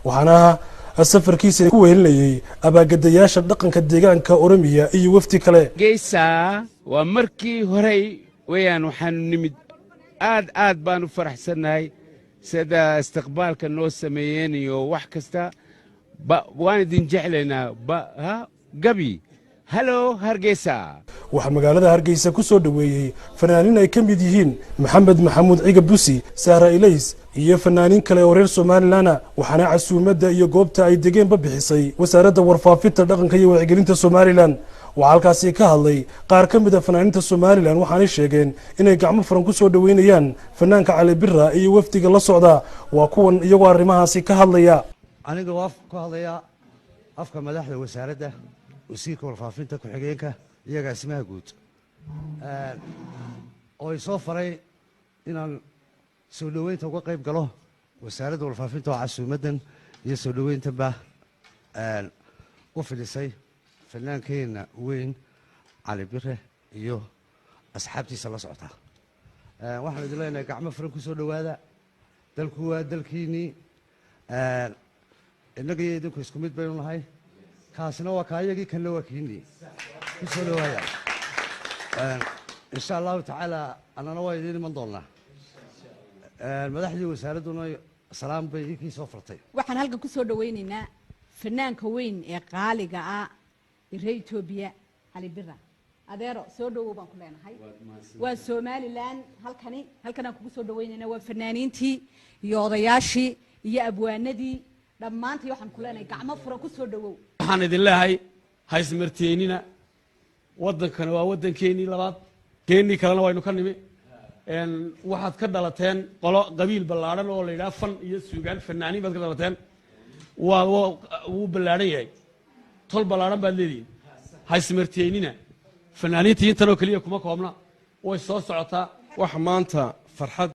waxaana safarkiisa ku wehelinayay abaagadayaasha dhaqanka deegaanka Oromiya iyo wafti kale. Geesa waa markii hore weeyaan waxaan nimid aad baan u faraxsanahay sida istiqbaalka noo sameeyeen iyo wax kasta waan idin jeclaynaa gabi hello Hargeysa. waxaa magaalada Hargeysa ku soo dhaweeyay fanaaniin ay ka mid yihiin Maxamed Maxamuud Ciga Busi, Sahra Ilays iyo fanaaniin kale oo reer Soomaaliland waxaana casuumadda iyo goobta ay degeenba bixisay wasaaradda warfaafinta dhaqanka iyo wacyigelinta Soomaaliland. waxaa halkaasi ka hadlay qaar ka mid ah fanaaniinta Soomaaliland waxaanay sheegeen inay gacmo furan ku soo dhaweynayaan fanaanka Cali Birra iyo wafdiga la socda. waa kuwan iyagoo arrimahaasi ka hadlaya. aniga waa ku hadlaya afka madaxda wasaaradda wasiirka warfaafinta ku xigeenka iyaga ismaha guud oo soo faray inaan soo dhaweynta uga qayb galo wasaaradda warfaafinta oo casuumadan iyo soo dhaweyntanba u fidisay fanaankeena weyn Cali Birre iyo asxaabtiisa la socota. waxaan idin leenahay gacmo furan ku soo dhawaada. dalku waa dalkiinii innaga iyo idinku isku mid baynu nahay. kaasina waa kaayagii kanna waa kiinii ku soo dhawaada. insha allahu tacaala annana waa idiin iman doonnaa. madaxdii wasaaradduna salaam bay idinkii soo fartay. waxaan halkan ku soo dhawaynaynaa fanaanka weyn ee qaaliga ah reer Itoobiya Cali Birra. adeero soo dhawow baan ku leenahay. waa Soomaaliland halkan aan kugu soo dhawaynaynaa waa fanaaniintii iyo odayaashii iyo abwaanadii dhammaantii waxaan ku leenahay gacmo furan ku soo dhawow. waxaan idin leeyahay haysmarteenina waddankana waa waddankeennii labaad keennii kalena waynu ka nimi. waxaad ka dhalateen qolo qabiil ballaadhan oo la yidhaha fan iyo suugaan fanaaniin baad ka dhalateen. wuu ballaadhan yahay tol ballaadhan baad leedihiin. haysmarteenina fanaaniintii intanoo keliya kuma koobna way soo socotaa. wax maanta farxad